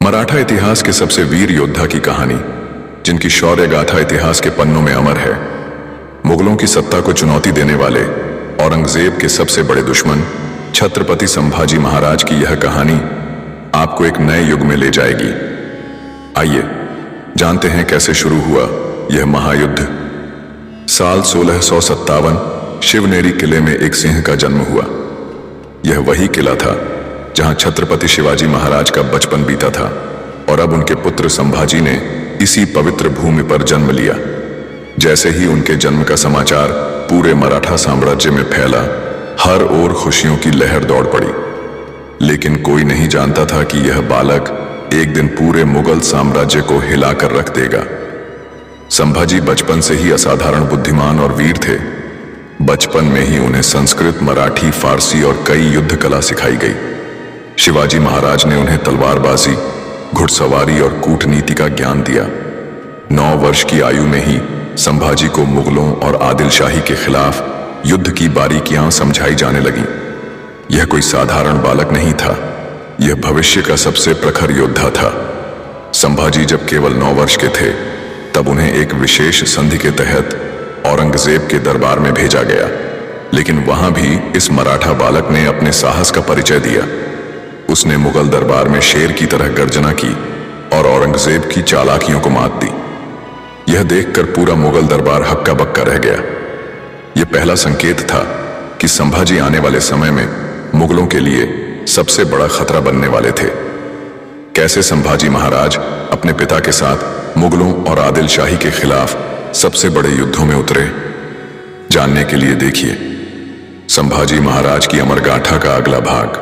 मराठा इतिहास के सबसे वीर योद्धा की कहानी, जिनकी शौर्य गाथा इतिहास के पन्नों में अमर है। मुगलों की सत्ता को चुनौती देने वाले औरंगजेब के सबसे बड़े दुश्मन छत्रपति संभाजी महाराज की यह कहानी आपको एक नए युग में ले जाएगी। आइए जानते हैं कैसे शुरू हुआ यह महायुद्ध। साल 1657 शिवनेरी किले में एक सिंह का जन्म हुआ। यह वही किला था जहां छत्रपति शिवाजी महाराज का बचपन बीता था और अब उनके पुत्र संभाजी ने इसी पवित्र भूमि पर जन्म लिया। जैसे ही उनके जन्म का समाचार पूरे मराठा साम्राज्य में फैला, हर ओर खुशियों की लहर दौड़ पड़ी। लेकिन कोई नहीं जानता था कि यह बालक एक दिन पूरे मुगल साम्राज्य को हिलाकर रख देगा। संभाजी बचपन से ही असाधारण बुद्धिमान और वीर थे। बचपन में ही उन्हें संस्कृत, मराठी, फारसी और कई युद्ध कला सिखाई गई। शिवाजी महाराज ने उन्हें तलवारबाजी, घुड़सवारी और कूटनीति का ज्ञान दिया। 9 वर्ष की आयु में ही संभाजी को मुगलों और आदिल शाही के खिलाफ युद्ध की बारीकियां समझाई जाने लगीं। यह कोई साधारण बालक नहीं था, यह भविष्य का सबसे प्रखर योद्धा था। संभाजी जब केवल 9 वर्ष के थे, तब उन्हें एक विशेष संधि के तहत औरंगजेब के दरबार में भेजा गया। लेकिन वहां भी इस मराठा बालक ने अपने साहस का परिचय दिया। उसने मुगल दरबार में शेर की तरह गर्जना की और औरंगजेब की चालाकियों को मात दी। यह देखकर पूरा मुगल दरबार हक्का बक्का रह गया। यह पहला संकेत था कि संभाजी आने वाले समय में मुगलों के लिए सबसे बड़ा खतरा बनने वाले थे। कैसे संभाजी महाराज अपने पिता के साथ मुगलों और आदिल शाही के खिलाफ सबसे बड़े युद्धों में उतरे, जानने के लिए देखिए संभाजी महाराज की अमर गाथा का अगला भाग।